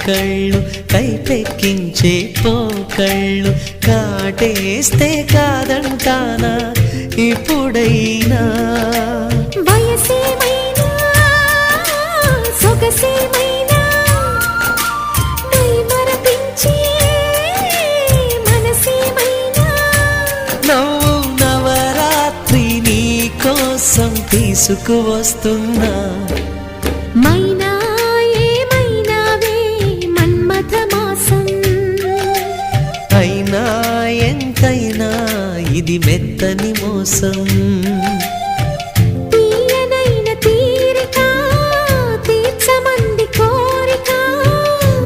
కళ్ళు కైపెక్కించే పోకళ్ళు కాటేస్తే కాదంటానా ఇప్పుడైనా వయసేమైనా సొగసేమైనా మరపించే మనసేమైనా నవ్వు నవరాత్రి నీ కోసం తీసుకువస్తున్నా మైనా ఏమైనావే మన్మథ మాసం అయినా ఎంతైనా ఇది మెత్తని మోసం